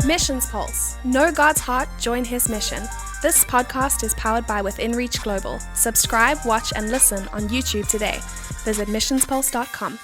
Missions Pulse. Know God's heart, join His mission. This podcast is powered by Within Reach Global. Subscribe, watch, and listen on YouTube today. Visit missionspulse.com.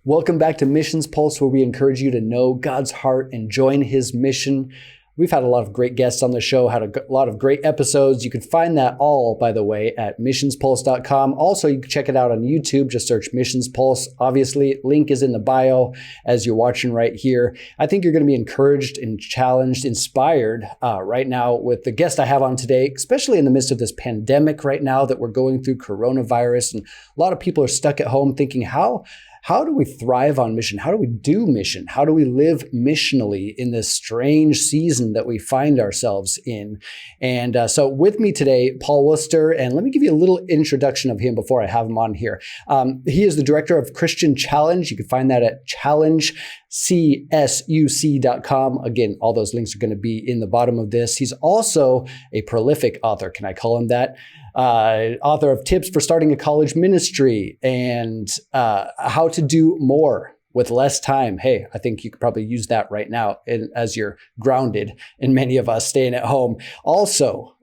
Welcome back to Missions Pulse, where we encourage you to know God's heart and join His mission. We've had a lot of great guests on the show, had a lot of great episodes. You can find that all, by the way, at missionspulse.com. Also, you can check it out on YouTube. Just search Missions Pulse. Obviously, link is in the bio as you're watching right here. I think you're going to be encouraged and challenged, inspired right now with the guest I have on today, especially in the midst of this pandemic right now that we're going through, coronavirus. And a lot of people are stuck at home thinking, how do we thrive on mission? How do we do mission? How do we live missionally in this strange season that we find ourselves in? And so with me today, Paul Worcester, and let me give you a little introduction of him before I have him on here. He is the director of Christian Challenge. You can find that at challengeCSUC.com. Again, all those links are going to be in the bottom of this. He's also a prolific author. Can I call him that? Author of Tips for Starting a College Ministry and How to Do More with Less Time. Hey, I think you could probably use that right now as you're grounded, and many of us staying at home. Also,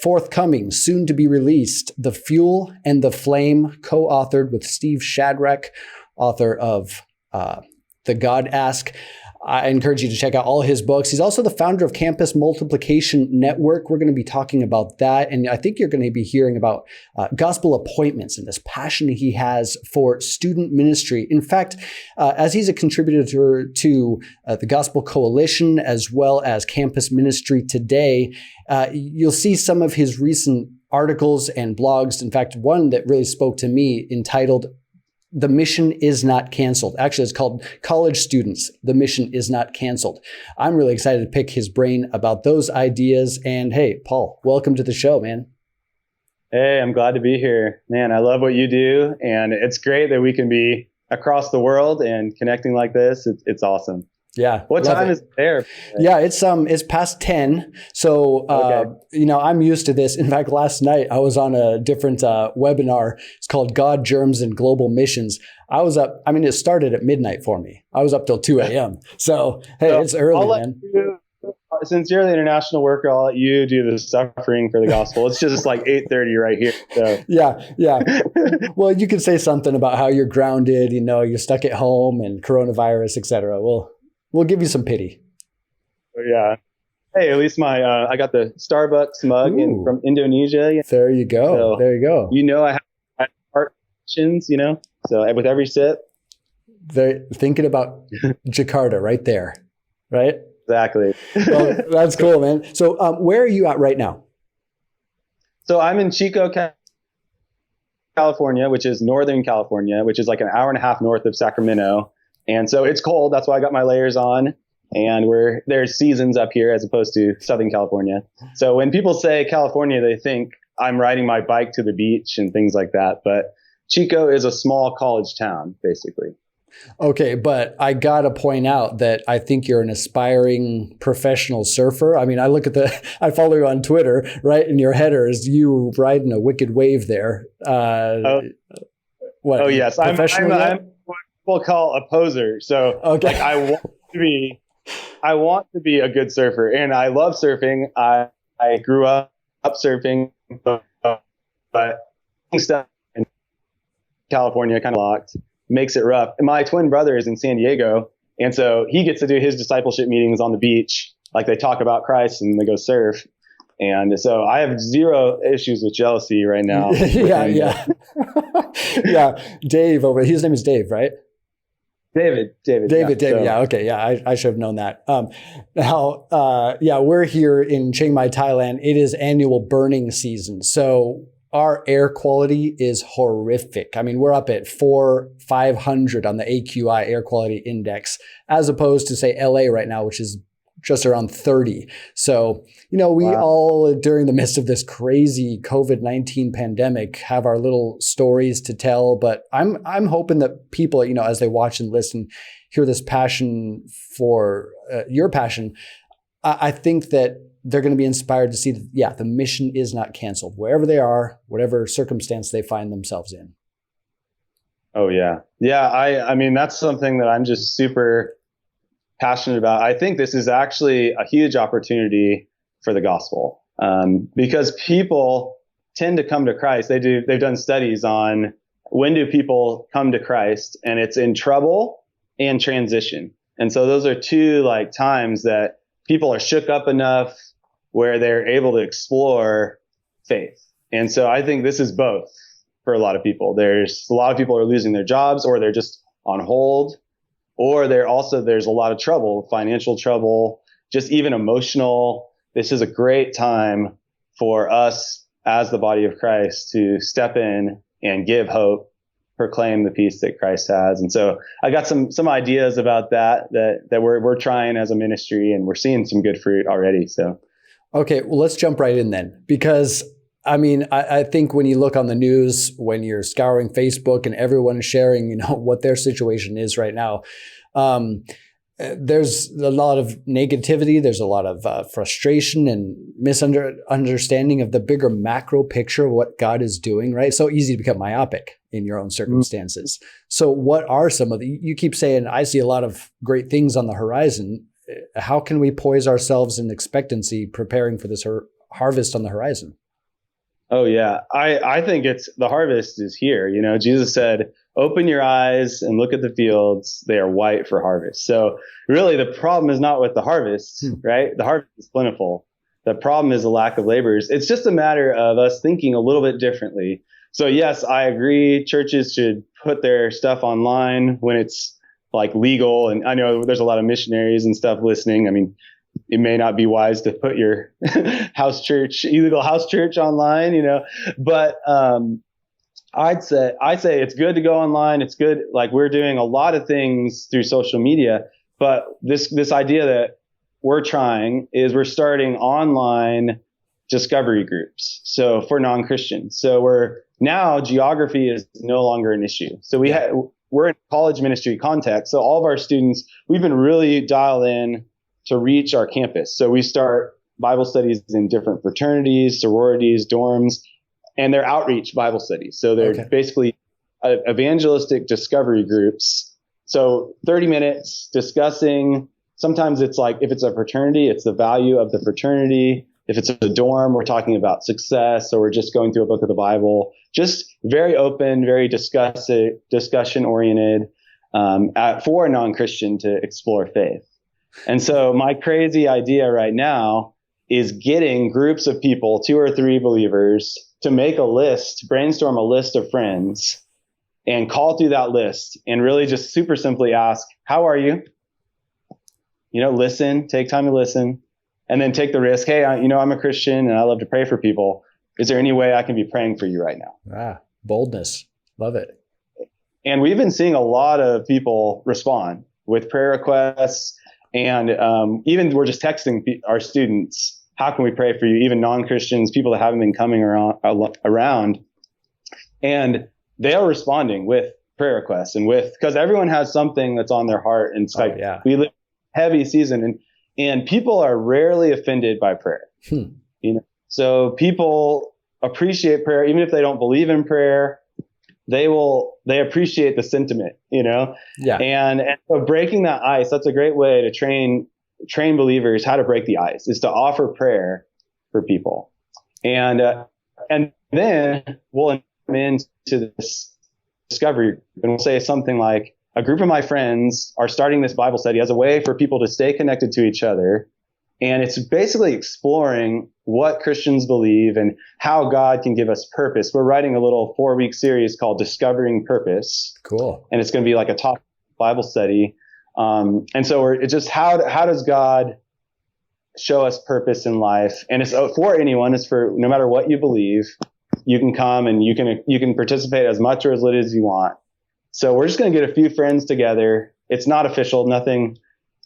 forthcoming, soon to be released, The Fuel and the Flame, co-authored with Steve Shadrach, author of The God Ask. I encourage you to check out all his books. He's also the founder of Campus Multiplication Network. We're going to be talking about that. And I think you're going to be hearing about gospel appointments and this passion he has for student ministry. In fact, as he's a contributor to the Gospel Coalition, as well as Campus Ministry Today, you'll see some of his recent articles and blogs. In fact, one that really spoke to me entitled The Mission is Not Canceled. Actually, it's called College Students, The Mission is Not Canceled. I'm really excited to pick his brain about those ideas. And hey, Paul, welcome to the show, man. Hey, I'm glad to be here. Man, I love what you do. And it's great that we can be across the world and connecting like this. It's awesome. Yeah. What time is it there? Yeah, it's past 10. So, okay. I'm used to this. In fact, last night I was on a different webinar. It's called God, Germs, and Global Missions. I was up. It started at midnight for me. I was up till 2 a.m. So, hey, so it's early, man. Since you're the international worker, I'll let you do the suffering for the gospel. It's just like 8:30 right here. So. Yeah. Well, you could say something about how you're grounded, you're stuck at home and coronavirus, et cetera. We'll give you some pity. Yeah. Hey, at least I got the Starbucks mug from Indonesia. There you go. So, I have heart actions, so with every sip. They're thinking about Jakarta right there, right? Exactly. Well, that's cool, man. So where are you at right now? So I'm in Chico, California, which is Northern California, which is like an hour and a half north of Sacramento. And so it's cold. That's why I got my layers on. And there's seasons up here as opposed to Southern California. So when people say California, they think I'm riding my bike to the beach and things like that. But Chico is a small college town, basically. Okay, but I got to point out that I think you're an aspiring professional surfer. I follow you on Twitter, right? And your header is you riding a wicked wave there. Yes. I'm what people call a poser. So okay. I want to be a good surfer, and I love surfing. I grew up surfing, but stuff in California kind of locked, makes it rough. And my twin brother is in San Diego, and so he gets to do his discipleship meetings on the beach, like they talk about Christ and they go surf. And so I have zero issues with jealousy right now. Yeah. Dave his name is Dave, right? David. Yeah. Okay. Yeah. I should have known that. We're here in Chiang Mai, Thailand. It is annual burning season. So our air quality is horrific. We're up at 500 on the AQI air quality index, as opposed to say LA right now, which is just around 30. So, we all, during the midst of this crazy COVID-19 pandemic, have our little stories to tell. But I'm hoping that people, as they watch and listen, hear this passion for your passion. I think that they're going to be inspired to see that, the mission is not canceled, wherever they are, whatever circumstance they find themselves in. Oh, yeah. Yeah. I mean, that's something that I'm just super passionate about. I think this is actually a huge opportunity for the gospel, because people tend to come to Christ. They've done studies on when do people come to Christ, and it's in trouble and transition. And so those are two like times that people are shook up enough where they're able to explore faith. And so I think this is both for a lot of people. There's a lot of people are losing their jobs, or they're just on hold, or there's a lot of trouble, financial trouble, just even emotional. This is a great time for us as the body of Christ to step in and give hope, proclaim the peace that Christ has. And so I got some ideas about that we're trying as a ministry, and we're seeing some good fruit already. So, okay, well, let's jump right in then, because I mean, I think when you look on the news, when you're scouring Facebook and everyone is sharing, what their situation is right now, there's a lot of negativity. There's a lot of frustration and misunderstanding of the bigger macro picture of what God is doing, right? It's so easy to become myopic in your own circumstances. So what are some of you keep saying, I see a lot of great things on the horizon. How can we poise ourselves in expectancy, preparing for this harvest on the horizon? Oh, yeah. I think the harvest is here. Jesus said, open your eyes and look at the fields. They are white for harvest. So really the problem is not with the harvest, right? The harvest is plentiful. The problem is the lack of laborers. It's just a matter of us thinking a little bit differently. So yes, I agree. Churches should put their stuff online when it's like legal. And I know there's a lot of missionaries and stuff listening. I mean, it may not be wise to put your illegal house church online, but I say it's good to go online. It's good. Like, we're doing a lot of things through social media, but this idea that we're trying is we're starting online discovery groups. So for non-Christians. So now geography is no longer an issue. So we're in college ministry context. So all of our students, we've been really dialed in to reach our campus. So we start Bible studies in different fraternities, sororities, dorms, and they're outreach Bible studies. So they're basically evangelistic discovery groups. So 30 minutes discussing. Sometimes it's like, if it's a fraternity, it's the value of the fraternity. If it's a dorm, we're talking about success, or we're just going through a book of the Bible. Just very open, very discussion oriented, for a non-Christian to explore faith. And so my crazy idea right now is getting groups of people, 2 or 3 believers, to make a list, brainstorm a list of friends, and call through that list and really just super simply ask, how are you? Listen, take time to listen, and then take the risk. Hey, I'm a Christian and I love to pray for people. Is there any way I can be praying for you right now? Boldness. Love it. And we've been seeing a lot of people respond with prayer requests. And even we're just texting our students, how can we pray for you? Even non-Christians, people that haven't been coming around. And they are responding with prayer requests because everyone has something that's on their heart. And it's we live heavy season, and people are rarely offended by prayer. So people appreciate prayer, even if they don't believe in prayer. They appreciate the sentiment, and so breaking that ice, that's a great way to train believers how to break the ice, is to offer prayer for people. And then we'll come into this discovery and we'll say something like, a group of my friends are starting this Bible study as a way for people to stay connected to each other. And it's basically exploring what Christians believe and how God can give us purpose. We're writing a little 4-week series called Discovering Purpose. Cool. And it's going to be like a top Bible study. And so it's just how does God show us purpose in life? And it's for anyone. It's for no matter what you believe, you can come and you can participate as much or as little as you want. So we're just going to get a few friends together. It's not official, nothing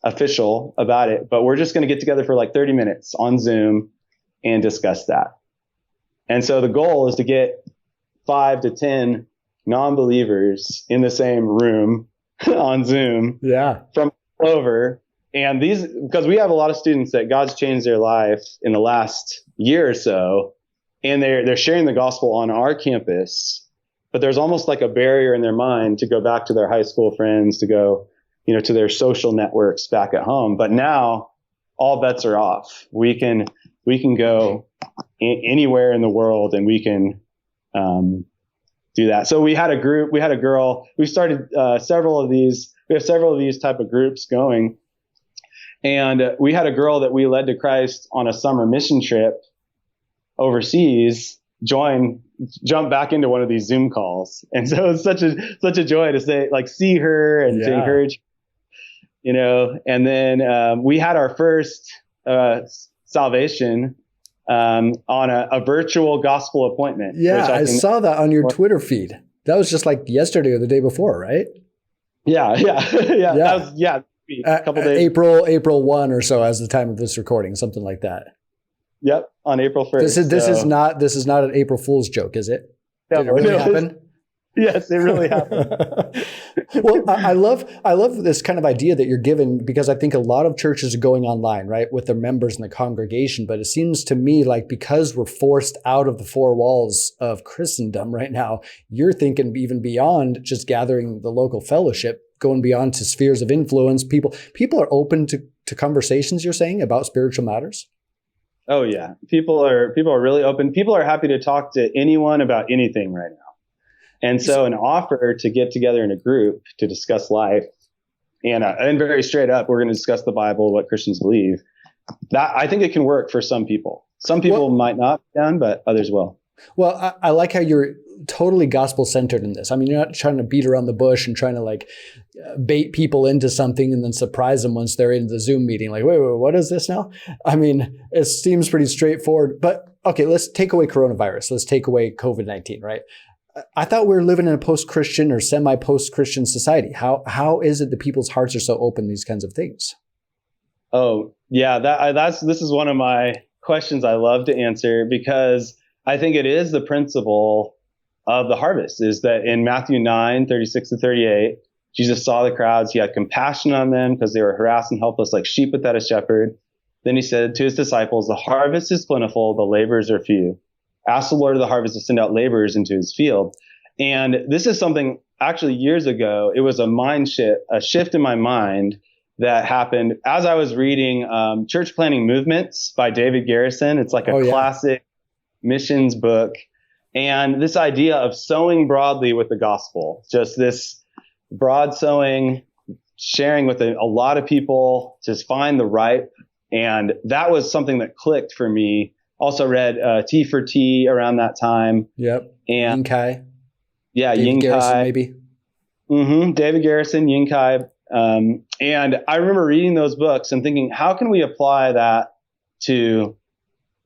official about it, but we're just going to get together for like 30 minutes on Zoom and discuss that. And so the goal is to get 5 to 10 non-believers in the same room on Zoom from all over. And because we have a lot of students that God's changed their life in the last year or so, and they're sharing the gospel on our campus, but there's almost like a barrier in their mind to go back to their high school friends, to go to their social networks back at home. But now all bets are off. We can go anywhere in the world and we can do that. So we had a girl, we started we have several of these type of groups going. And we had a girl that we led to Christ on a summer mission trip overseas jump back into one of these Zoom calls. And so it's such a joy to see her and to encourage, and then we had our first salvation on a virtual gospel appointment. Yeah, I saw that on your Twitter feed. That was just like yesterday or the day before, right? Yeah. That was, a couple days. April 1 or so as the time of this recording, something like that. Yep, on April 1st. This is not an April Fool's joke, is it? No, Did it really happen? Yes, it really happened. Well, I love this kind of idea that you're given, because I think a lot of churches are going online, right, with their members in the congregation. But it seems to me like because we're forced out of the four walls of Christendom right now, you're thinking even beyond just gathering the local fellowship, going beyond to spheres of influence. People are open to conversations, you're saying, about spiritual matters? Oh yeah. People are really open. People are happy to talk to anyone about anything right now. And so an offer to get together in a group to discuss life and very straight up, we're going to discuss the Bible, what Christians believe. That I think it can work for some people. Some people might not be down, but others will. Well, I like how you're totally gospel centered in this. I mean, you're not trying to beat around the bush and trying to bait people into something and then surprise them once they're in the Zoom meeting. Like, wait, what is this now? I mean, it seems pretty straightforward. But okay, let's take away coronavirus. Let's take away COVID-19, right? I thought we were living in a post-Christian or semi-post-Christian society. How is it that people's hearts are so open to these kinds of things? Oh, yeah, this is one of my questions I love to answer, because I think it is the principle of the harvest, is that in Matthew 9:36-38, Jesus saw the crowds. He had compassion on them because they were harassed and helpless like sheep without a shepherd. Then he said to his disciples, the harvest is plentiful, the laborers are few. Ask the Lord of the harvest to send out laborers into his field. And this is something actually years ago, it was a shift in my mind that happened as I was reading Church Planting Movements by David Garrison. It's like a classic missions book. And this idea of sowing broadly with the gospel, just this broad sowing, sharing with a lot of people, just find the ripe. And that was something that clicked for me. Also read T for T around that time. Yep. And Yinkai. Yeah, David Yinkai. Garrison, maybe. Mm-hmm. David Garrison, Yinkai. And I remember reading those books and thinking, how can we apply that to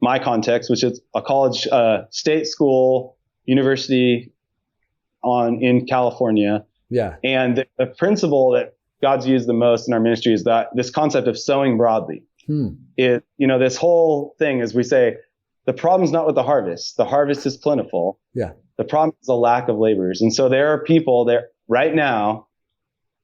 my context, which is a college, state school, university in California. Yeah. And the principle that God's used the most in our ministry is that this concept of sowing broadly. This whole thing, as we say, the problem's not with the harvest. The harvest is plentiful. Yeah. The problem is the lack of laborers. And so there are people there right now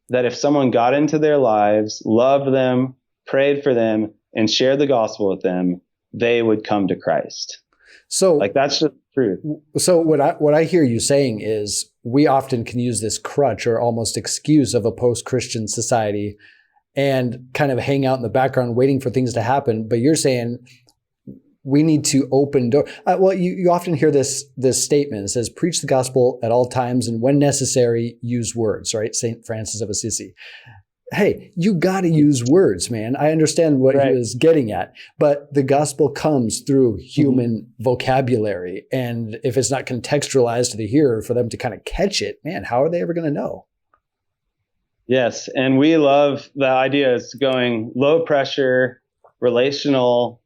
that if someone got into their lives, loved them, prayed for them, and shared the gospel with them, they would come to Christ. So that's just the truth. So what I hear you saying is we often can use this crutch or almost excuse of a post-Christian society and kind of hang out in the background waiting for things to happen. But you're saying we need to open door. You often hear this statement. It says, preach the gospel at all times and when necessary, use words, right? St. Francis of Assisi. Hey, you got to use words, man. I understand what he was getting at, but the gospel comes through human vocabulary. And if it's not contextualized to the hearer for them to kind of catch it, man, how are they ever going to know? Yes. And we love the idea is going low pressure, relational,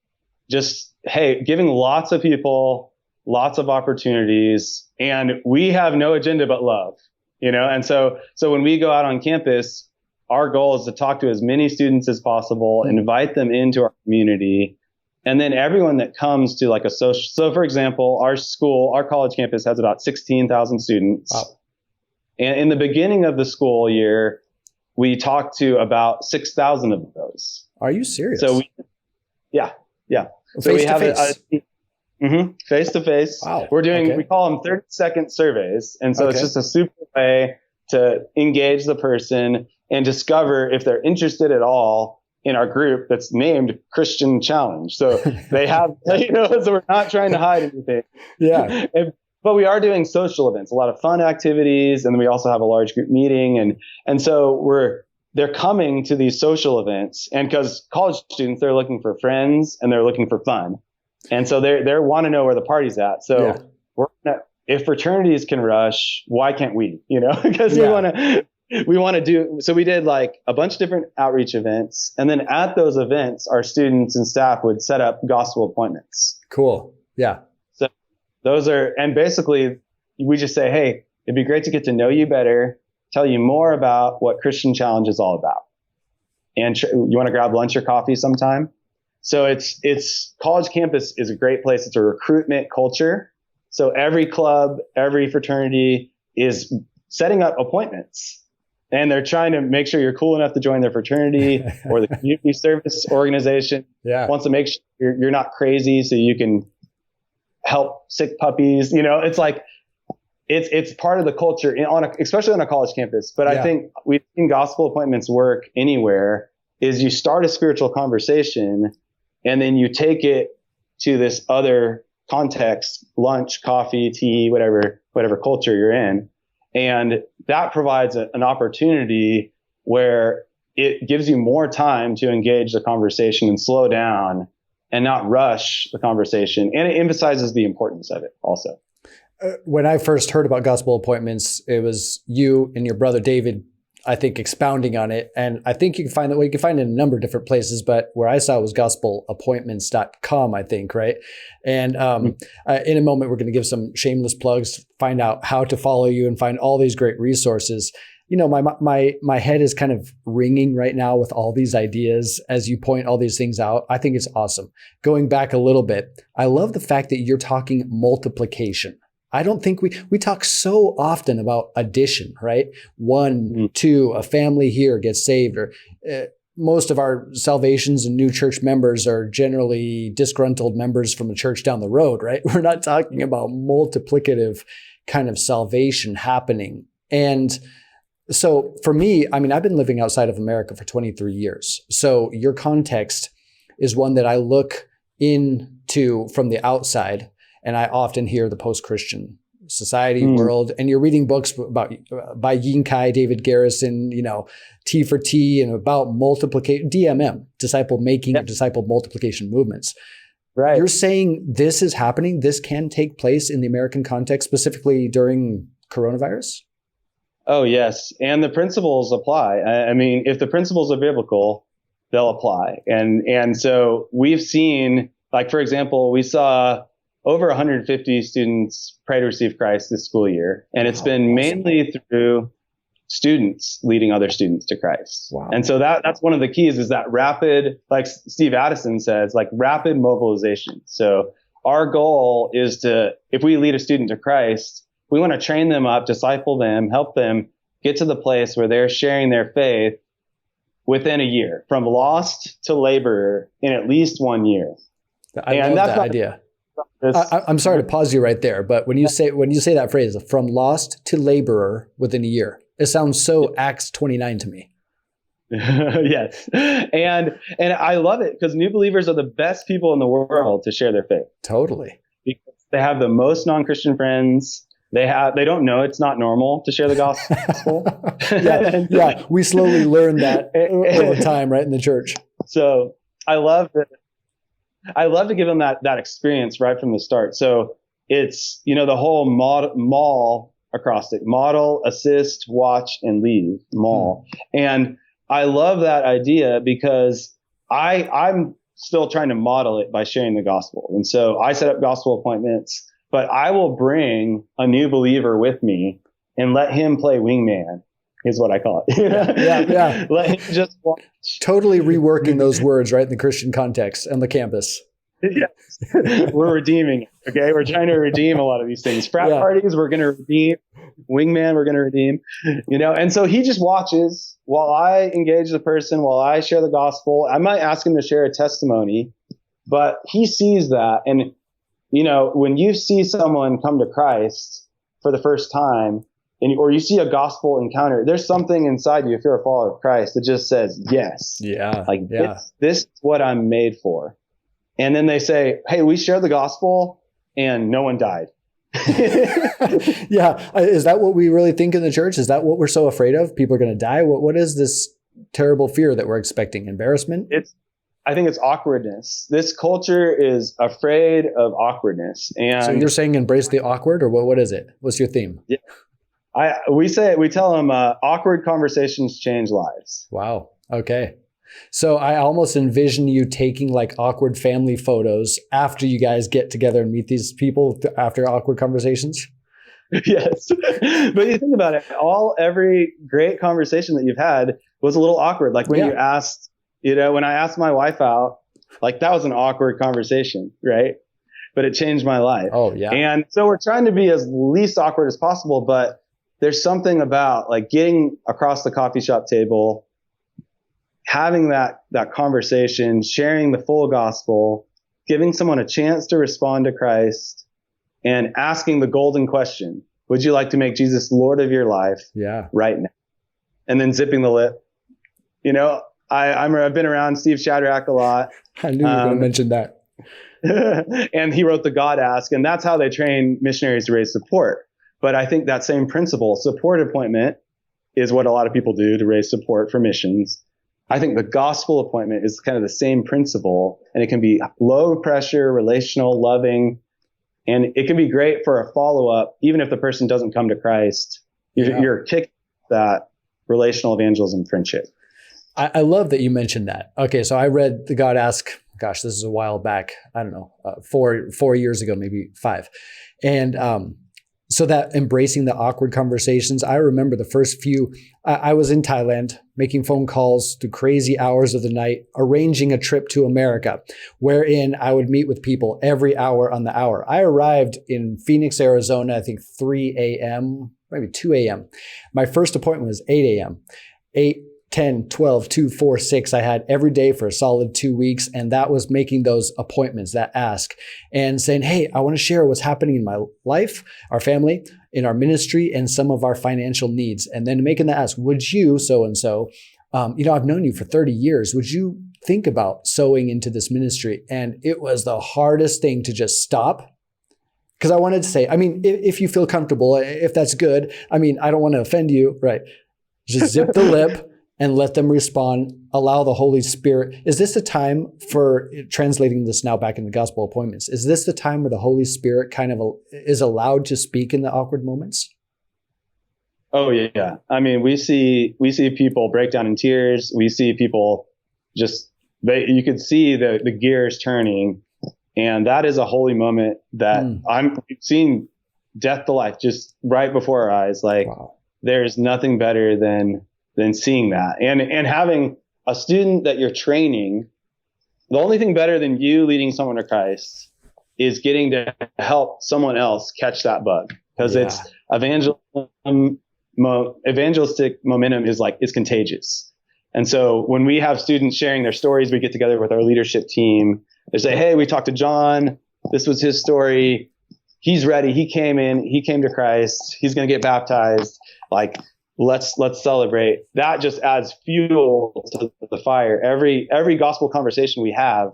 just, hey, giving lots of people lots of opportunities. And we have no agenda but love, And so when we go out on campus, our goal is to talk to as many students as possible, invite them into our community. And then everyone that comes to like a social, so for example, our college campus has about 16,000 students. Wow. And in the beginning of the school year, we talked to about 6,000 of those. Are you serious? So yeah. So we have face to face. Wow. We call them 30-second surveys. And so it's just a super way to engage the person and discover if they're interested at all in our group that's named Christian Challenge. So they have, so we're not trying to hide anything. Yeah. But we are doing social events, a lot of fun activities. And then we also have a large group meeting. And so they're coming to these social events, and because college students, they're looking for friends and they're looking for fun. And so they want to know where the party's at. So if fraternities can rush, why can't we? Because we want to do. So we did like a bunch of different outreach events, and then at those events, our students and staff would set up gospel appointments. Cool. Yeah. So those are, and basically we just say, hey, it'd be great to get to know you better, tell you more about what Christian Challenge is all about. And you want to grab lunch or coffee sometime? So it's college campus is a great place. It's a recruitment culture. So every club, every fraternity is setting up appointments, and they're trying to make sure you're cool enough to join their fraternity or the community service organization. Yeah. Wants to make sure you're not crazy so you can help sick puppies. It's like, it's part of the culture especially on a college campus. But I think we've seen gospel appointments work anywhere. Is you start a spiritual conversation, and then you take it to this other context, lunch, coffee, tea, whatever culture you're in. And that provides an opportunity where it gives you more time to engage the conversation and slow down and not rush the conversation. And it emphasizes the importance of it also. When I first heard about gospel appointments, it was you and your brother David, I think, expounding on it. And I think you can find it in a number of different places, but where I saw it was gospelappointments.com, I think, right? And in a moment, we're going to give some shameless plugs, find out how to follow you and find all these great resources. My head is kind of ringing right now with all these ideas as you point all these things out. I think it's awesome. Going back a little bit, I love the fact that you're talking multiplication. I don't think we talk so often about addition, right? 1, 2, a family here gets saved, or most of our salvations and new church members are generally disgruntled members from a church down the road, right? We're not talking about multiplicative kind of salvation happening. And so for me, I've been living outside of America for 23 years. So your context is one that I look into from the outside. And I often hear the post-Christian society world, and you're reading books by Yin Kai, David Garrison, T for T, and about multiplication, DMM, disciple making, or disciple multiplication movements. Right. You're saying this is happening. This can take place in the American context, specifically during coronavirus? Oh, yes. And the principles apply. If the principles are biblical, they'll apply. And so we've seen, like, for example, we saw over 150 students pray to receive Christ this school year. And it's been mainly through students leading other students to Christ. Wow. And so that's one of the keys, is that rapid, like Steve Addison says, like rapid mobilization. So our goal is if we lead a student to Christ, we want to train them up, disciple them, help them get to the place where they're sharing their faith within a year, from lost to laborer in at least 1 year. I love that idea. I'm sorry to pause you right there, but when you say that phrase, from lost to laborer within a year, it sounds so Acts 29 to me. Yes. And I love it, because new believers are the best people in the world to share their faith. Totally. Because they have the most non-Christian friends. They don't know it's not normal to share the gospel. Yeah. We slowly learn that over time, right, in the church. So I love to give them that experience right from the start. So it's, the whole mall acrostic: model, assist, watch, and leave. Mall. And I love that idea, because I'm still trying to model it by sharing the gospel. And so I set up gospel appointments, but I will bring a new believer with me and let him play wingman, is what I call it. Yeah. Let him just watch. Totally reworking those words, right, in the Christian context and the campus. Yes. We're redeeming it. Okay. We're trying to redeem a lot of these things. Frat parties, we're going to redeem. Wingman, we're going to redeem. And so he just watches while I engage the person, while I share the gospel. I might ask him to share a testimony, but he sees that. And, when you see someone come to Christ for the first time, or you see a gospel encounter, there's something inside you, if you're a follower of Christ, that just says yes. Yeah. Like this is what I'm made for. And then they say, hey, we share the gospel and no one died. Yeah. Is that what we really think in the church? Is that what we're so afraid of? People are going to die? What is this terrible fear that we're expecting? Embarrassment? I think it's awkwardness. This culture is afraid of awkwardness. And so you're saying embrace the awkward, or what is it? What's your theme? Yeah. We tell them awkward conversations change lives. Wow. Okay. So I almost envision you taking like awkward family photos after you guys get together and meet these people after awkward conversations. Yes. But you think about it, every great conversation that you've had was a little awkward. Like when you asked, when I asked my wife out, like that was an awkward conversation, right? But it changed my life. Oh yeah. And so we're trying to be as least awkward as possible, but there's something about like getting across the coffee shop table, having that conversation, sharing the full gospel, giving someone a chance to respond to Christ, and asking the golden question, would you like to make Jesus Lord of your life right now? And then zipping the lip. I've been around Steve Shadrach a lot. I knew you were going to mention that. And he wrote the God Ask, and that's how they train missionaries to raise support. But I think that same principle, support appointment, is what a lot of people do to raise support for missions. I think the gospel appointment is kind of the same principle, and it can be low pressure, relational, loving, and it can be great for a follow-up, even if the person doesn't come to Christ. You're kicking that relational evangelism friendship. I love that you mentioned that. Okay, so I read the God Ask, gosh, this is a while back. I don't know, 4 years ago, maybe 5. And so that embracing the awkward conversations, I remember the first few, I was in Thailand making phone calls through crazy hours of the night, arranging a trip to America, wherein I would meet with people every hour on the hour. I arrived in Phoenix, Arizona, I think 3 a.m., maybe 2 a.m. My first appointment was 8 a.m. 8, 10, 12, 2, 4, 6. I had every day for a solid 2 weeks. And that was making those appointments, that ask, and saying, hey, I want to share what's happening in my life, our family, in our ministry, and some of our financial needs. And then making the ask, would you, so-and-so, I've known you for 30 years. Would you think about sowing into this ministry? And it was the hardest thing to just stop. Because I wanted to say, if you feel comfortable, if that's good, I don't want to offend you, right? Just zip the lip and let them respond, allow the Holy Spirit. Is this a time for, translating this now back in the gospel appointments, is this the time where the Holy Spirit kind of is allowed to speak in the awkward moments? Oh yeah. We see people break down in tears. We see people you could see the gears turning, and that is a holy moment that I'm seeing death to life just right before our eyes. Like wow. There's nothing better than seeing that and having a student that you're training. The only thing better than you leading someone to Christ is getting to help someone else catch that bug, because it's evangelistic momentum is contagious. And so when we have students sharing their stories, we get together with our leadership team. They say, hey, we talked to John. This was his story. He's ready. He came to Christ. He's going to get baptized. Like, let's celebrate. That just adds fuel to the fire. Every gospel conversation we have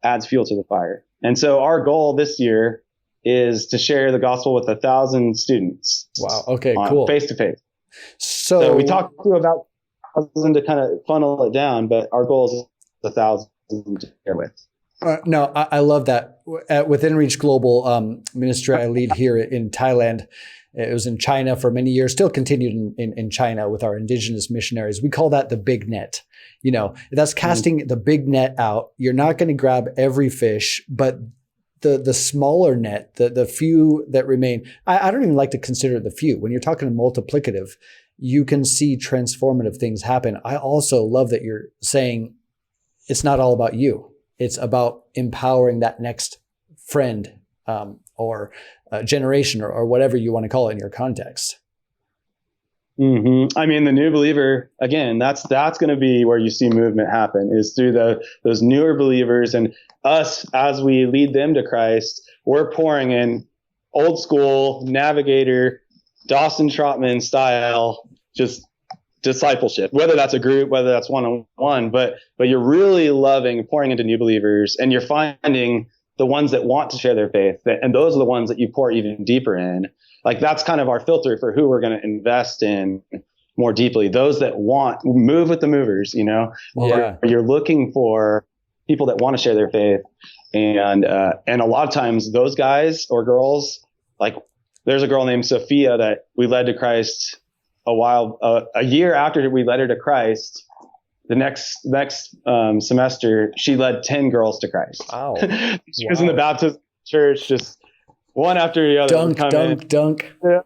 adds fuel to the fire. And so our goal this year is to share the gospel with 1,000 students. Wow. Okay, cool. Face to face. So we talked to about 1,000 to kind of funnel it down, but our goal is 1,000 to share with. No, I love that. With InReach Global Ministry I lead here in Thailand. It was in China for many years, still continued in China with our indigenous missionaries. We call that the big net. That's casting the big net out. You're not going to grab every fish, but the smaller net, the few that remain, I don't even like to consider it the few. When you're talking multiplicative, you can see transformative things happen. I also love that you're saying it's not all about you. It's about empowering that next friend or generation or whatever you want to call it in your context. Mm-hmm. The new believer, again, that's going to be where you see movement happen, is through those newer believers, and us as we lead them to Christ. We're pouring in old school navigator Dawson Trotman style, just discipleship, whether that's a group, whether that's one-on-one, but you're really loving pouring into new believers, and you're finding the ones that want to share their faith, and those are the ones that you pour even deeper in. Like, that's kind of our filter for who we're going to invest in more deeply. Those that move with the movers, or you're looking for people that want to share their faith. And a lot of times those guys or girls, like there's a girl named Sophia that we led to Christ a year after we led her to Christ. The next semester, she led 10 girls to Christ. Wow. She was in the Baptist church, just one after the other. Dunk. Yeah.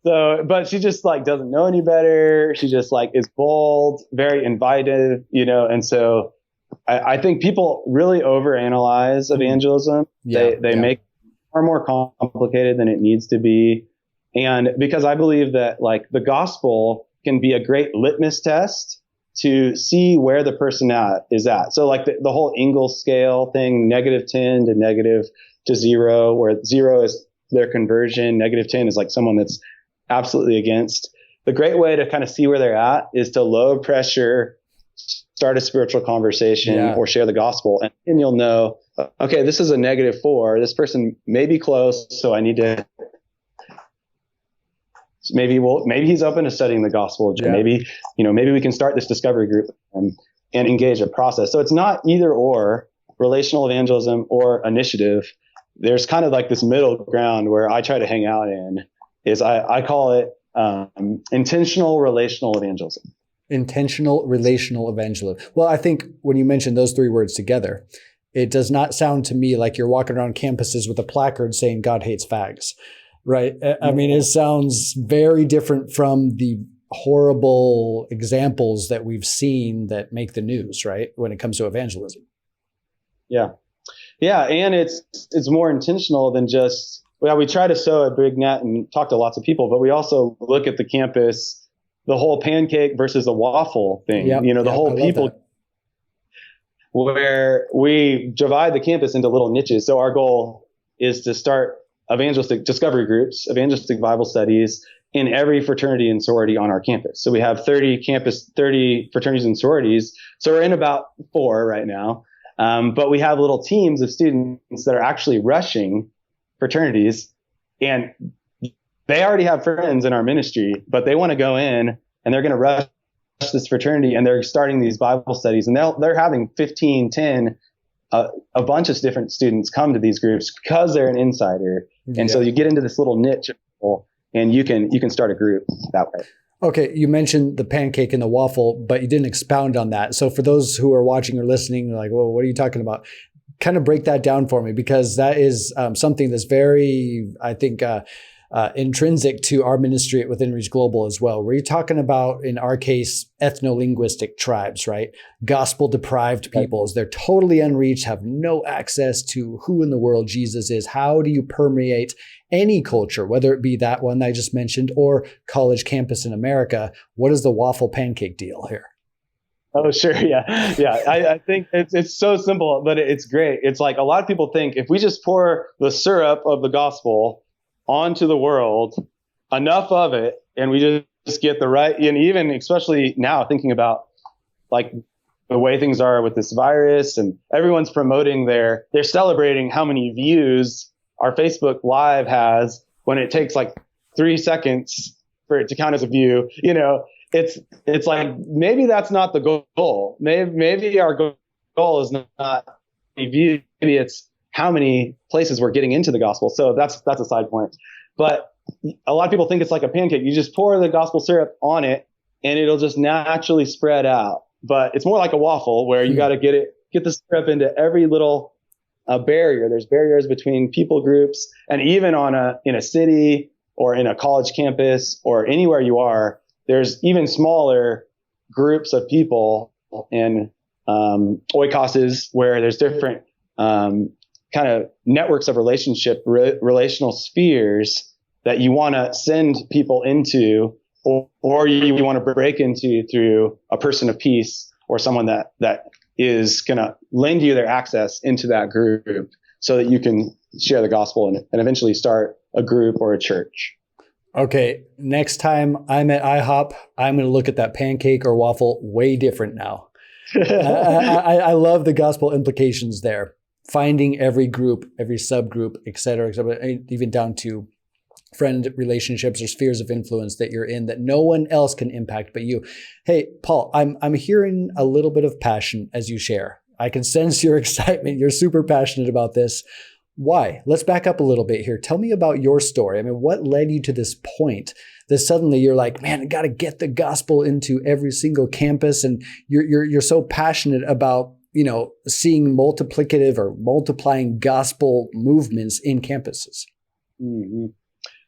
So, but she just like doesn't know any better. She just like is bold, very invited, and so I think people really overanalyze evangelism. They make it far more complicated than it needs to be. And because I believe that like the gospel can be a great litmus test to see where the person is at. So like the whole Ingalls scale thing, -10 to -0, where 0 is their conversion, -10 is like someone that's absolutely against. The great way to kind of see where they're at is to low pressure, start a spiritual conversation or share the gospel. And you'll know, okay, this is a -4. This person may be close. So I need to, maybe he's open to studying the gospel. Yeah. Maybe we can start this discovery group and engage a process. So it's not either or, relational evangelism or initiative. There's kind of like this middle ground where I try to hang out in. I call it intentional relational evangelism. Intentional relational evangelism. Well, I think when you mention those three words together, it does not sound to me like you're walking around campuses with a placard saying God hates fags, right? I mean, it sounds very different from the horrible examples that we've seen that make the news, right? When it comes to evangelism. Yeah. Yeah. And it's more intentional than just, we try to sow a big net and talk to lots of people, but we also look at the campus, the whole pancake versus the waffle thing, the whole people, where we divide the campus into little niches. So our goal is to start evangelistic discovery groups, evangelistic Bible studies in every fraternity and sorority on our campus. So we have 30 fraternities and sororities. So we're in about 4 right now. But we have little teams of students that are actually rushing fraternities, and they already have friends in our ministry, but they want to go in and they're going to rush this fraternity, and they're starting these Bible studies, and they're having 15, 10, a bunch of different students come to these groups because they're an insider. And so you get into this little niche of people, and you can start a group that way. Okay, you mentioned the pancake and the waffle, but you didn't expound on that. So for those who are watching or listening, like, well, what are you talking about? Kind of break that down for me, because that is something that's very, I think, intrinsic to our ministry at Within Reach Global as well. We're talking about, in our case, ethno-linguistic tribes, right? Gospel-deprived peoples. They're totally unreached, have no access to who in the world Jesus is. How do you permeate any culture, whether it be that one that I just mentioned or college campus in America? What is the waffle pancake deal here? Oh, sure. Yeah. I think it's so simple, but it's great. It's like a lot of people think if we just pour the syrup of the gospel onto the world, enough of it, and we just get the right, and even especially now thinking about like the way things are with this virus, and everyone's promoting they're celebrating how many views our Facebook Live has when it takes like 3 seconds for it to count as a view. It's like, maybe that's not the goal. Maybe our goal is not a view. Maybe it's how many places we're getting into the gospel. So that's a side point. But a lot of people think it's like a pancake. You just pour the gospel syrup on it and it'll just naturally spread out. But it's more like a waffle where you got to get the syrup into every little barrier. There's barriers between people groups, and even in a city or in a college campus or anywhere you are, there's even smaller groups of people in oikoses where there's different kind of networks of relational spheres that you want to send people into, or you want to break into through a person of peace or someone that is going to lend you their access into that group so that you can share the gospel and eventually start a group or a church. Okay, next time I'm at IHOP, I'm going to look at that pancake or waffle way different now. I love the gospel implications there. Finding every group, every subgroup, et cetera, even down to friend relationships or spheres of influence that you're in that no one else can impact but you. Hey, Paul, I'm hearing a little bit of passion as you share. I can sense your excitement. You're super passionate about this. Why? Let's back up a little bit here. Tell me about your story. I mean, what led you to this point that suddenly you're like, man, I got to get the gospel into every single campus, and you're so passionate about, seeing multiplicative or multiplying gospel movements in campuses. Mm-hmm.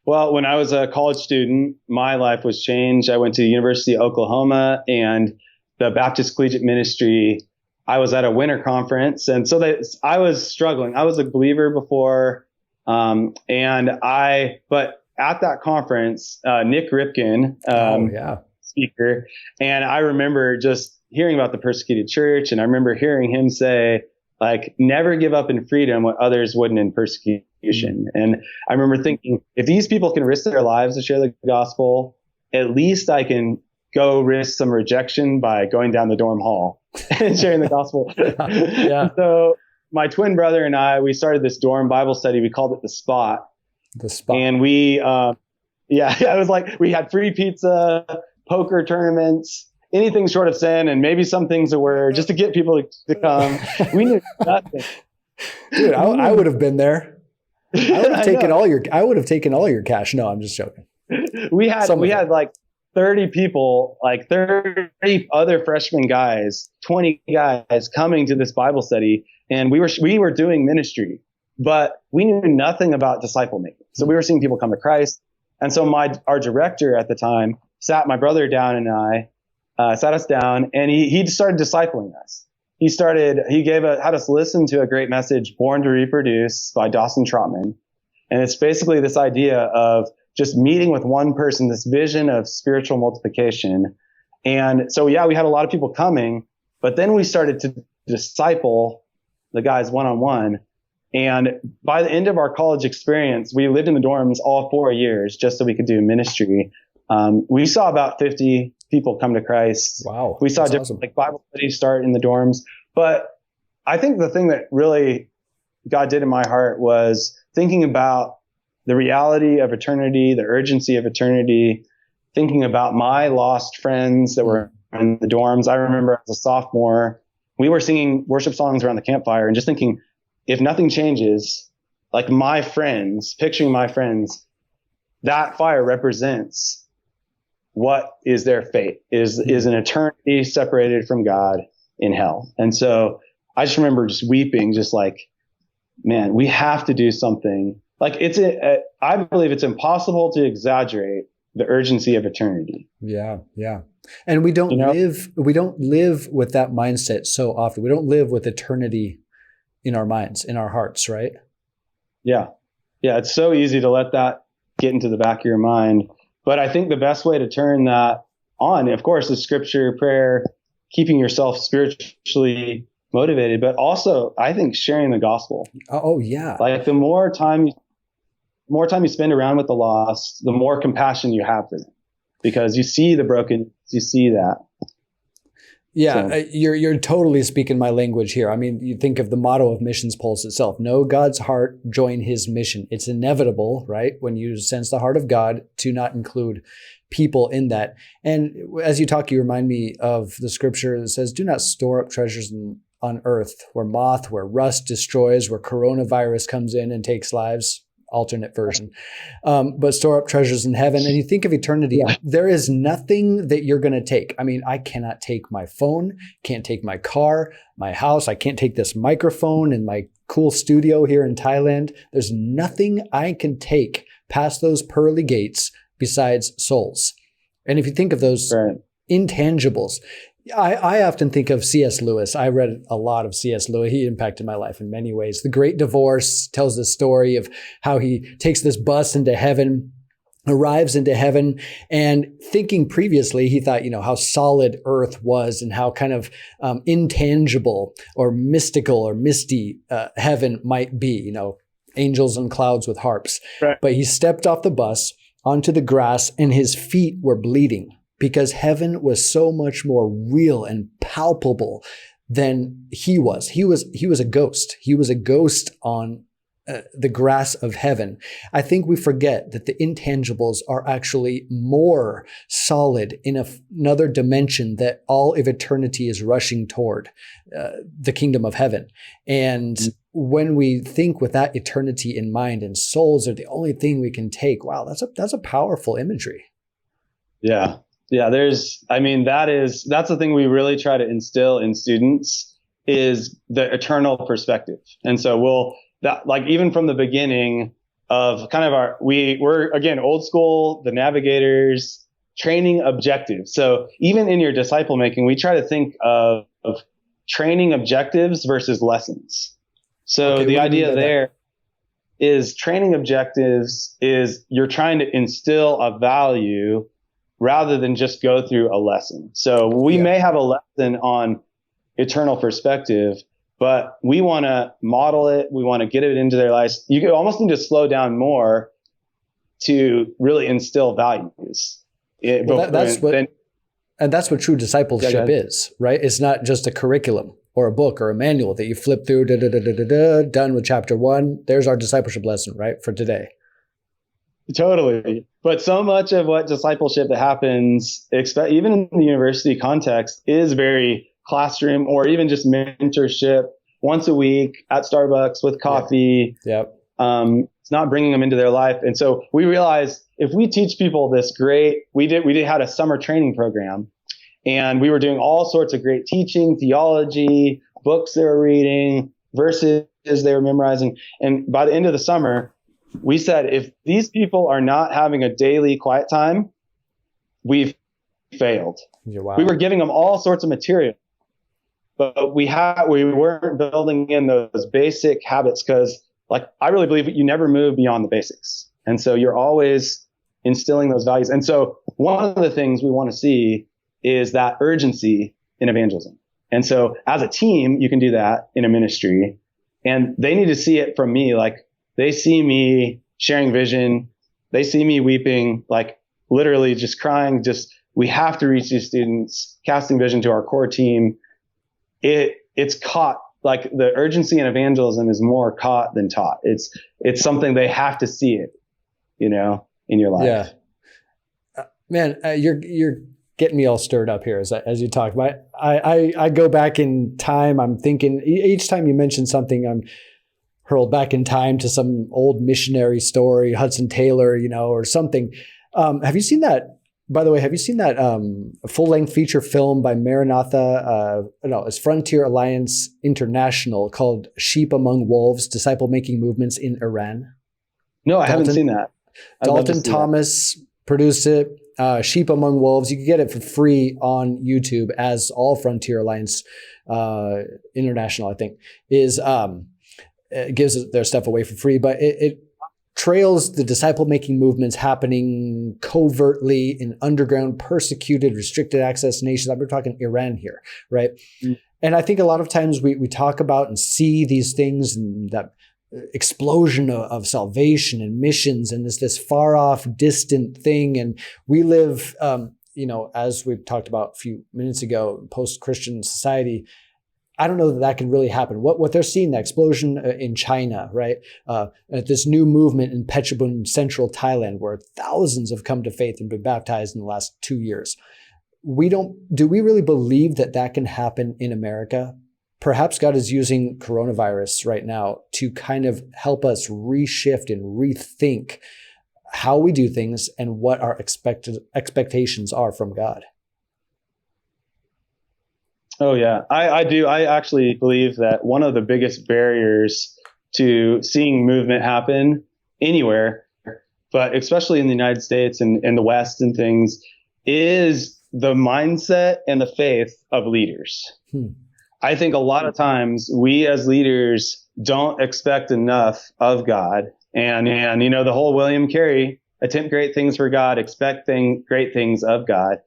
Well, when I was a college student, my life was changed. I went to the University of Oklahoma, and the Baptist Collegiate Ministry, I was at a winter conference. And so I was struggling. I was a believer before. But at that conference, Nick Ripken, speaker, and I remember just hearing about the persecuted church. And I remember hearing him say, like, never give up in freedom what others wouldn't in persecution. And I remember thinking, if these people can risk their lives to share the gospel, at least I can go risk some rejection by going down the dorm hall and sharing the gospel. Yeah. So my twin brother and I, we started this dorm Bible study. We called it The Spot. The Spot. And it was like, we had free pizza, poker tournaments, anything short of sin, and maybe some things that were just to get people to come. We knew nothing. Dude, I would have been there. I would have taken all your cash. No, I'm just joking. We had like 30 people, like 30 other freshman guys, 20 guys coming to this Bible study, and we were doing ministry, but we knew nothing about disciple making. So we were seeing people come to Christ. And so our director at the time sat my brother down and I, sat us down, and he started discipling us. He had us listen to a great message, Born to Reproduce by Dawson Trotman. And it's basically this idea of just meeting with one person, this vision of spiritual multiplication. And so, we had a lot of people coming, but then we started to disciple the guys one-on-one. And by the end of our college experience, we lived in the dorms all 4 years just so we could do ministry. We saw about 50 people come to Christ. Wow. We saw different Bible studies start in the dorms. But I think the thing that really God did in my heart was thinking about the reality of eternity, the urgency of eternity, thinking about my lost friends that were in the dorms. I remember as a sophomore, we were singing worship songs around the campfire and just thinking, if nothing changes, like my friends, picturing my friends, that fire represents what is their fate, is an eternity separated from God in hell. And so I just remember just weeping, just like, man, we have to do something. Like I believe it's impossible to exaggerate the urgency of eternity. Yeah. Yeah. And we don't live with that mindset so often. We don't live with eternity in our minds, in our hearts, right? Yeah. Yeah. It's so easy to let that get into the back of your mind. But I think the best way to turn that on, of course, is scripture, prayer, keeping yourself spiritually motivated, but also I think sharing the gospel. Oh yeah. Like the more time you spend around with the lost, the more compassion you have for them, because you see the broken, you see that. Yeah, so. You're totally speaking my language here. I mean, you think of the motto of Missions Pulse itself: know God's heart, join his mission. It's inevitable, right? When you sense the heart of God, to not include people in that. And as you talk, you remind me of the scripture that says, do not store up treasures on earth where rust destroys, where coronavirus comes in and takes lives. Alternate version, but store up treasures in heaven. And you think of eternity, there is nothing that you're going to take. I mean, I cannot take my phone, can't take my car, my house. I can't take this microphone in my cool studio here in Thailand. There's nothing I can take past those pearly gates besides souls. And if you think of those intangibles, I often think of C.S. Lewis. I read a lot of C.S. Lewis. He impacted my life in many ways. The Great Divorce tells the story of how he takes this bus into heaven, arrives into heaven, and thinking previously, he thought, how solid earth was and how kind of intangible or mystical or misty heaven might be, angels and clouds with harps. Right. But he stepped off the bus onto the grass and his feet were bleeding because heaven was so much more real and palpable than he was. He was a ghost. He was a ghost on the grass of heaven. I think we forget that the intangibles are actually more solid in another dimension that all of eternity is rushing toward, the kingdom of heaven. And when we think with that eternity in mind and souls are the only thing we can take, wow, that's a powerful imagery. Yeah. Yeah. That's the thing we really try to instill in students is the eternal perspective. And so even from the beginning of kind of we're again, old school, the navigators, training objectives. So even in your disciple making, we try to think of training objectives versus lessons. So the idea there is training objectives is you're trying to instill a value rather than just go through a lesson. So we may have a lesson on eternal perspective, but we want to model it. We want to get it into their lives. You almost need to slow down more to really instill values. That's what true discipleship is, right? It's not just a curriculum or a book or a manual that you flip through, done with chapter 1. There's our discipleship lesson, right, for today. Totally. But so much of what discipleship that happens, even in the university context, is very classroom or even just mentorship once a week at Starbucks with coffee. Yep. It's not bringing them into their life. And so we realized if we teach people this we had a summer training program and we were doing all sorts of great teaching, theology, books they were reading, verses they were memorizing. And by the end of the summer, we said, if these people are not having a daily quiet time, we've failed. Wow. We were giving them all sorts of material, but we weren't building in those basic habits because, I really believe you never move beyond the basics. And so you're always instilling those values. And so one of the things we want to see is that urgency in evangelism. And so as a team, you can do that in a ministry, and they need to see it from me. They see me sharing vision. They see me weeping, literally just crying. We have to reach these students, casting vision to our core team. It's caught, the urgency in evangelism is more caught than taught. It's something they have to see it, in your life. Yeah. Man, you're getting me all stirred up here as you talk. I go back in time. I'm thinking each time you mention something, I'm hurled back in time to some old missionary story, Hudson Taylor, or something. Have you seen that? By the way, have you seen that full-length feature film by Maranatha? It's Frontier Alliance International called "Sheep Among Wolves: Disciple-Making Movements in Iran." No, I haven't seen that. Dalton Thomas produced it. "Sheep Among Wolves." You can get it for free on YouTube, as all Frontier Alliance International, I think, is. It gives their stuff away for free, but it trails the disciple-making movements happening covertly in underground, persecuted, restricted access nations. We're talking Iran here, right? Mm. And I think a lot of times we talk about and see these things and that explosion of salvation and missions and this far off, distant thing. And we live, as we've talked about a few minutes ago, post-Christian society. I don't know that can really happen. What they're seeing, the explosion in China, right? This new movement in Phetchabun, central Thailand, where thousands have come to faith and been baptized in the last 2 years. Do we really believe that can happen in America? Perhaps God is using coronavirus right now to kind of help us reshift and rethink how we do things and what our expectations are from God. Oh, yeah, I do. I actually believe that one of the biggest barriers to seeing movement happen anywhere, but especially in the United States and the West and things, is the mindset and the faith of leaders. I think a lot of times we as leaders don't expect enough of God. And the whole William Carey, attempt great things for God, expect great things of God.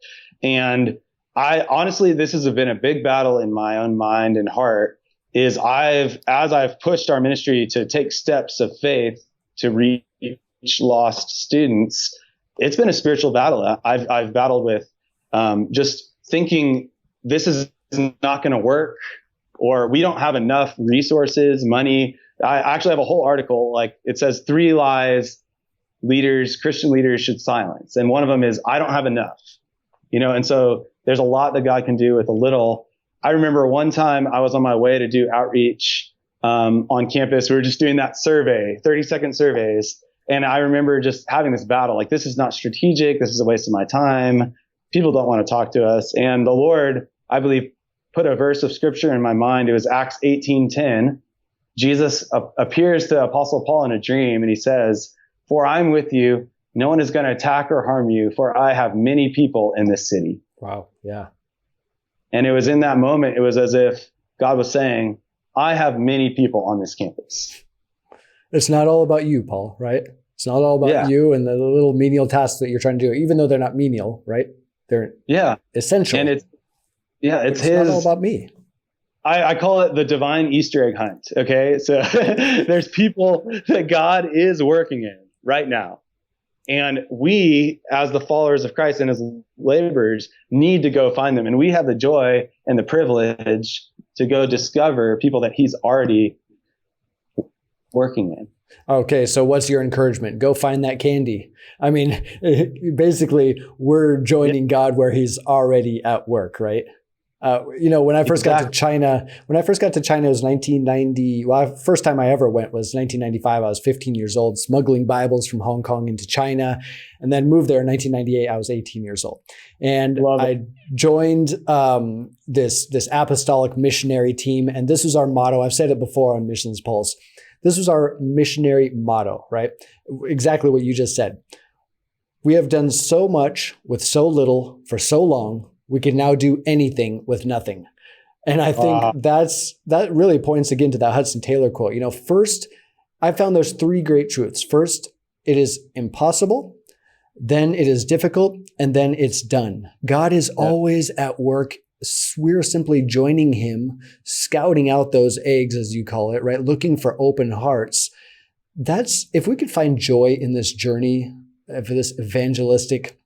And I honestly, this has been a big battle in my own mind and heart, is as I've pushed our ministry to take steps of faith to reach lost students, it's been a spiritual battle. I've battled with just thinking this is not going to work, or we don't have enough resources, money. I actually have a whole article, like it says 3 lies Christian leaders should silence. And one of them is, I don't have enough, and so there's a lot that God can do with a little. I remember one time I was on my way to do outreach on campus. We were just doing that survey, 30-second surveys. And I remember just having this battle, like, this is not strategic. This is a waste of my time. People don't want to talk to us. And the Lord, I believe, put a verse of scripture in my mind. It was Acts 18:10. Jesus appears to Apostle Paul in a dream, and he says, "For I'm with you. No one is going to attack or harm you, for I have many people in this city." Wow. Yeah. And it was in that moment, it was as if God was saying, I have many people on this campus. It's not all about you, Paul, right? It's not all about you and the little menial tasks that you're trying to do, even though they're not menial, right? They're essential. And it's his. Not all about me. I call it the divine Easter egg hunt. Okay. So there's people that God is working in right now. And we, as the followers of Christ and as laborers, need to go find them. And we have the joy and the privilege to go discover people that he's already working in. Okay, so what's your encouragement? Go find that candy. I mean, basically, we're joining God where he's already at work, right? When I first got to China, it was 1990. Well, first time I ever went was 1995. I was 15 years old, smuggling Bibles from Hong Kong into China, and then moved there in 1998. I was 18 years old. And I joined this apostolic missionary team. And this was our motto. I've said it before on Missions Pulse. This was our missionary motto, right? Exactly what you just said. We have done so much with so little for so long. We can now do anything with nothing. And I think that really points again to that Hudson Taylor quote. First, I found there's 3 great truths. First, it is impossible. Then it is difficult. And then it's done. God is always at work. We're simply joining him, scouting out those eggs, as you call it, right? Looking for open hearts. If we could find joy in this journey, for this evangelistic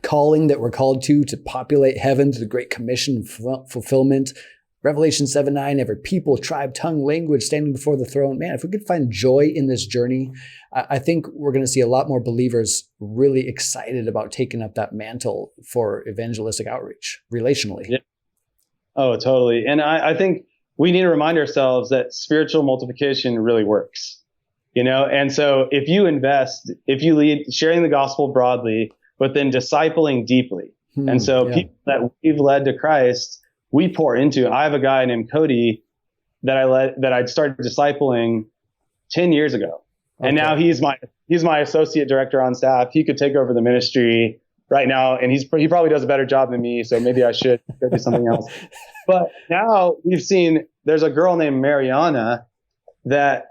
calling that we're called to populate heaven, to the Great Commission fulfillment, Revelation 7:9, every people, tribe, tongue, language standing before the throne. Man, if we could find joy in this journey, I think we're going to see a lot more believers really excited about taking up that mantle for evangelistic outreach relationally. Yeah. Oh, totally. And I think we need to remind ourselves that spiritual multiplication really works, and so if you lead sharing the gospel broadly, but then discipling deeply. And so people that we've led to Christ, we pour into. I have a guy named Cody that I started discipling 10 years ago. Okay. And now he's my associate director on staff. He could take over the ministry right now. And he probably does a better job than me. So maybe I should go do something else. But now we've seen, there's a girl named Mariana that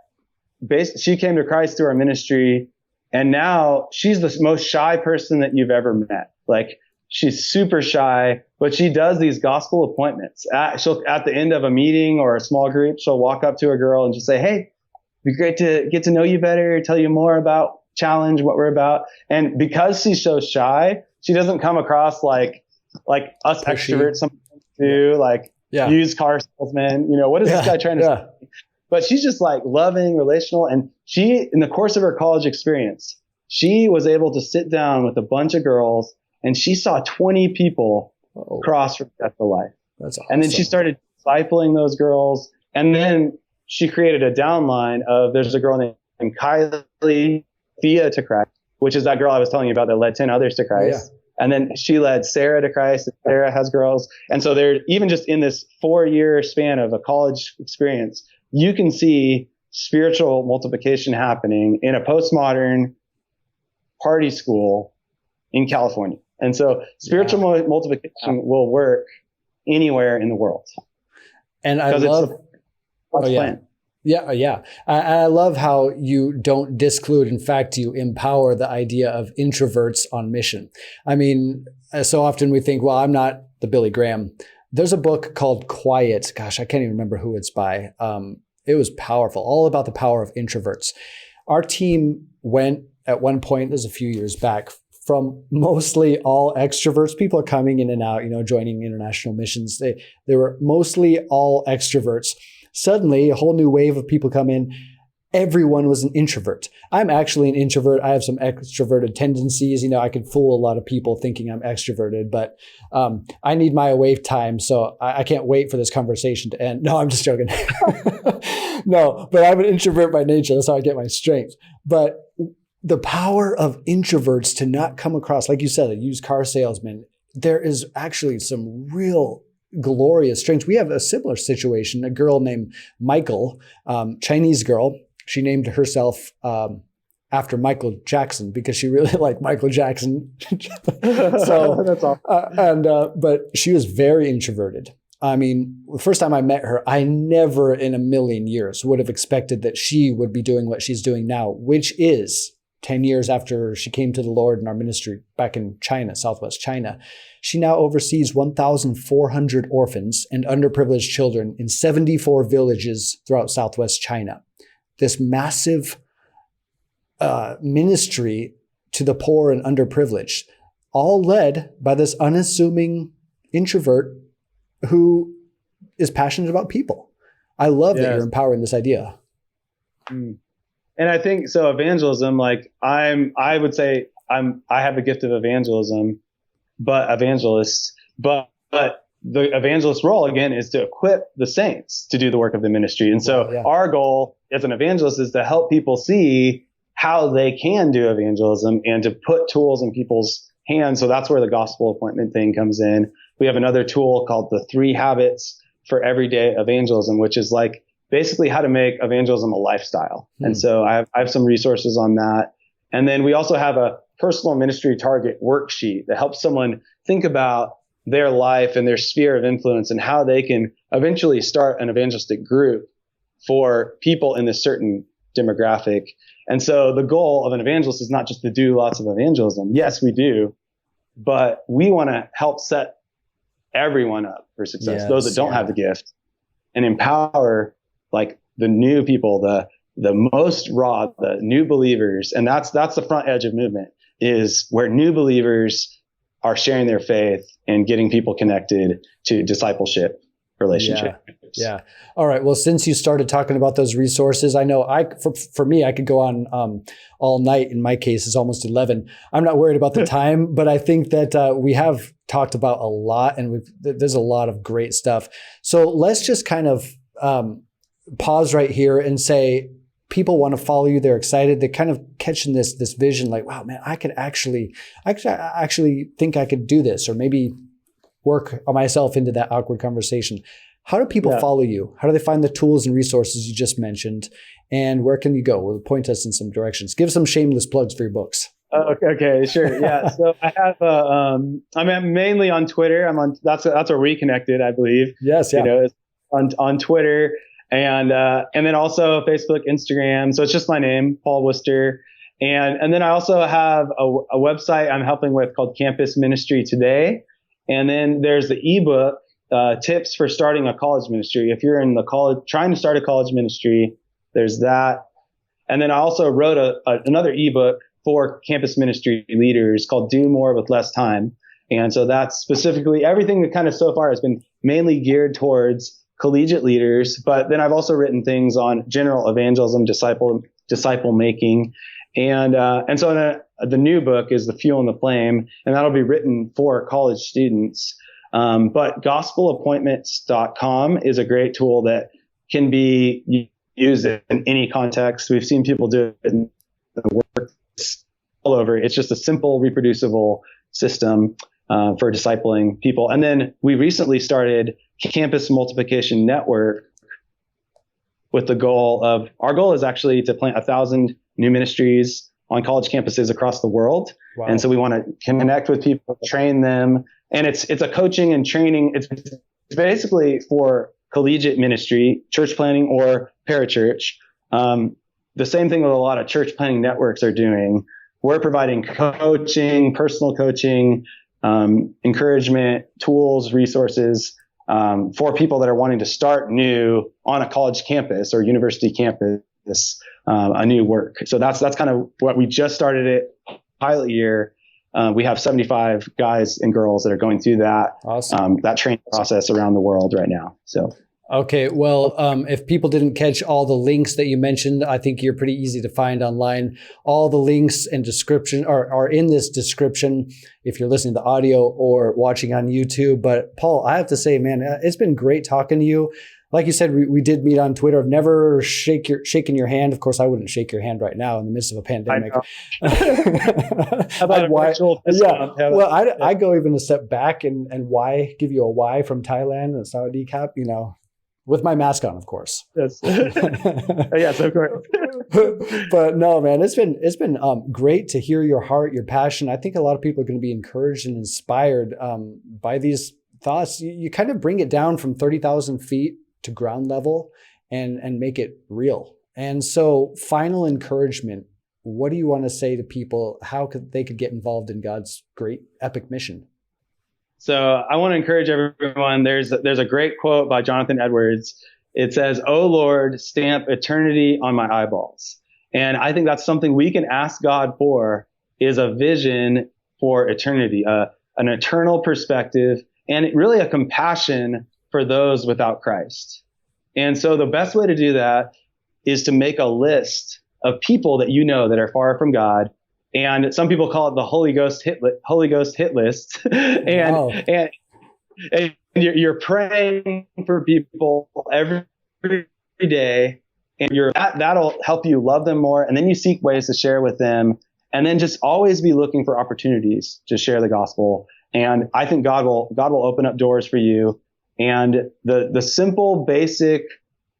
she came to Christ through our ministry. And now she's the most shy person that you've ever met. Like, she's super shy, but she does these gospel appointments. She'll, at the end of a meeting or a small group, she'll walk up to a girl and just say, "Hey, it'd be great to get to know you better, tell you more about Challenge, what we're about." And because she's so shy, she doesn't come across like us extroverts sometimes do, like used car salesman. What is this guy trying to say? But she's just like loving, relational. And she, in the course of her college experience, she was able to sit down with a bunch of girls, and she saw 20 people cross from death to life. That's awesome. And then she started discipling those girls. And then she created a downline of, there's a girl named Kylie, Thea to Christ, which is that girl I was telling you about that led 10 others to Christ. Yeah. And then she led Sarah to Christ. And Sarah has girls. And so they're even just in this 4-year span of a college experience, you can see spiritual multiplication happening in a postmodern party school in California. And so spiritual multiplication will work anywhere in the world. And I love, I love how you don't disclude. In fact, you empower the idea of introverts on mission. I mean, so often we think, well, I'm not the Billy Graham. There's a book called Quiet. Gosh, I can't even remember who it's by. It was powerful, all about the power of introverts. Our team went at one point, this was a few years back, from mostly all extroverts. People are coming in and out, joining international missions. They were mostly all extroverts. Suddenly, a whole new wave of people come in. Everyone was an introvert. I'm actually an introvert. I have some extroverted tendencies. I can fool a lot of people thinking I'm extroverted, but I need my away time. So I can't wait for this conversation to end. No, I'm just joking. No, but I'm an introvert by nature. That's how I get my strength. But the power of introverts to not come across, like you said, a used car salesman, there is actually some real glorious strengths. We have a similar situation. A girl named Michael, Chinese girl. She named herself after Michael Jackson because she really liked Michael Jackson. So that's awesome. But she was very introverted. I mean, the first time I met her, I never in a million years would have expected that she would be doing what she's doing now, which is 10 years after she came to the Lord in our ministry back in China, Southwest China. She now oversees 1,400 orphans and underprivileged children in 74 villages throughout Southwest China. This massive ministry to the poor and underprivileged, all led by this unassuming introvert who is passionate about people. I love that you're empowering this idea. And I think so. Evangelism, like I would say I have the gift of evangelism, but the evangelist role again is to equip the saints to do the work of the ministry. And so our goal as an evangelist is to help people see how they can do evangelism and to put tools in people's hands. So that's where the gospel appointment thing comes in. We have another tool called the 3 habits for everyday evangelism, which is like basically how to make evangelism a lifestyle. And so I have some resources on that. And then we also have a personal ministry target worksheet that helps someone think about their life and their sphere of influence and how they can eventually start an evangelistic group for people in this certain demographic. And so the goal of an evangelist is not just to do lots of evangelism. Yes, we do, but we want to help set everyone up for success, those that don't have the gift, and empower like the new people, the most raw, the new believers. And that's the front edge of movement, is where new believers are sharing their faith and getting people connected to discipleship relationships. Yeah. All right. Well, since you started talking about those resources, I know for me, I could go on all night. In my case, it's almost 11. I'm not worried about the time, but I think that we have talked about a lot, and there's a lot of great stuff. So let's just kind of pause right here and say, people want to follow you. They're excited. They're kind of catching this vision, like, wow, man, I actually think I could do this, or maybe work myself into that awkward conversation. How do people follow you? How do they find the tools and resources you just mentioned? And where can you go? Well, point us in some directions. Give some shameless plugs for your books. Okay, sure. Yeah. So I have, I'm mainly on Twitter. That's where we connected, I believe. Yes. Yeah. On Twitter. And then also Facebook, Instagram. So it's just my name, Paul Worcester. And then I also have a website I'm helping with called Campus Ministry Today. And then there's the ebook, tips for starting a college ministry. If you're in the college, trying to start a college ministry, there's that. And then I also wrote another ebook for campus ministry leaders called Do More with Less Time. And so that's specifically everything that kind of so far has been mainly geared towards collegiate leaders, but then I've also written things on general evangelism, disciple making, and so the new book is The Fuel and the Flame, and that'll be written for college students. But gospelappointments.com is a great tool that can be used in any context. We've seen people do it in the work all over. It's just a simple, reproducible system for discipling people. And then we recently started Campus Multiplication Network with our goal is actually to plant 1,000 new ministries on college campuses across the world. Wow. And so we want to connect with people, train them. And it's a coaching and training. It's basically for collegiate ministry, church planning, or parachurch. The same thing that a lot of church planning networks are doing. We're providing coaching, personal coaching, encouragement, tools, resources, for people that are wanting to start new on a college campus or university campus, a new work. So that's kind of what we just started it pilot year. We have 75 guys and girls that are going through that, that training process around the world right now. So. Okay. Well, if people didn't catch all the links that you mentioned, I think you're pretty easy to find online. All the links and description are in this description if you're listening to audio or watching on YouTube. But Paul, I have to say, man, it's been great talking to you. Like you said, we did meet on Twitter. I've never shaken your hand. Of course, I wouldn't shake your hand right now in the midst of a pandemic. How about a virtual discount? Yeah. Well, I go even a step back and give you a Y from Thailand and Saudi cap, with my mask on, of course. Yes, yes, of course. But no, man, it's been great to hear your heart, your passion. I think a lot of people are going to be encouraged and inspired by these thoughts. You kind of bring it down from 30,000 feet to ground level and make it real. And so, final encouragement. What do you want to say to people? How they could get involved in God's great epic mission? So I want to encourage everyone. There's a great quote by Jonathan Edwards. It says, "Oh Lord, stamp eternity on my eyeballs." And I think that's something we can ask God for, is a vision for eternity, an eternal perspective, and really a compassion for those without Christ. And so the best way to do that is to make a list of people that that are far from God. And some people call it the Holy Ghost hit list. and you're praying for people every day, and that'll help you love them more. And then you seek ways to share with them, and then just always be looking for opportunities to share the gospel. And I think God will open up doors for you. And the simple, basic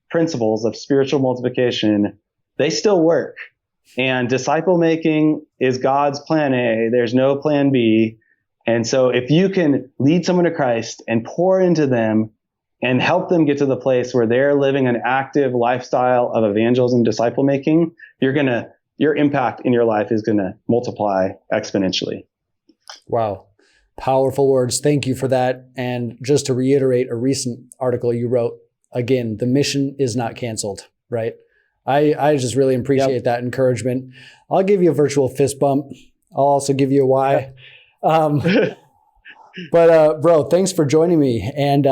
principles of spiritual multiplication, they still work. And disciple making is God's plan A. There's no plan B. And so if you can lead someone to Christ and pour into them and help them get to the place where they're living an active lifestyle of evangelism, disciple making, your impact in your life is going to multiply exponentially. Wow. Powerful words. Thank you for that. And just to reiterate a recent article you wrote, again, the mission is not canceled, right? I just really appreciate that encouragement. I'll give you a virtual fist bump. I'll also give you a Y. But bro, thanks for joining me. And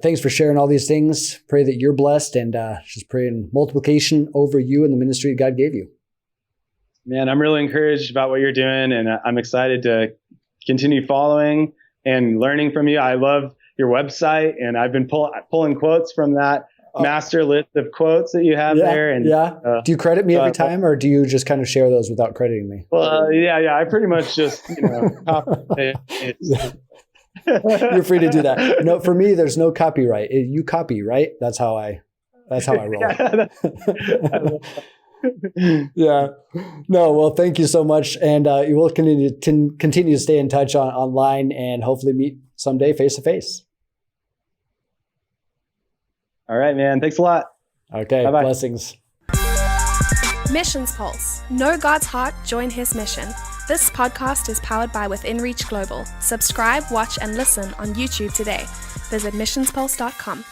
thanks for sharing all these things. Pray that you're blessed, and just praying multiplication over you and the ministry God gave you. Man, I'm really encouraged about what you're doing, and I'm excited to continue following and learning from you. I love your website, and I've been pulling quotes from that master list of quotes that you have there. And do you credit me every time, or do you just kind of share those without crediting me? Well, yeah. I pretty much just copy it. You're free to do that. No, for me, there's no copyright. You copy, right? That's how I roll. Yeah. No, well, thank you so much. And you will continue to stay in touch online and hopefully meet someday face to face. All right, man. Thanks a lot. Okay. Bye-bye. Blessings. Missions Pulse. Know God's heart, join his mission. This podcast is powered by Within Reach Global. Subscribe, watch, and listen on YouTube today. Visit missionspulse.com.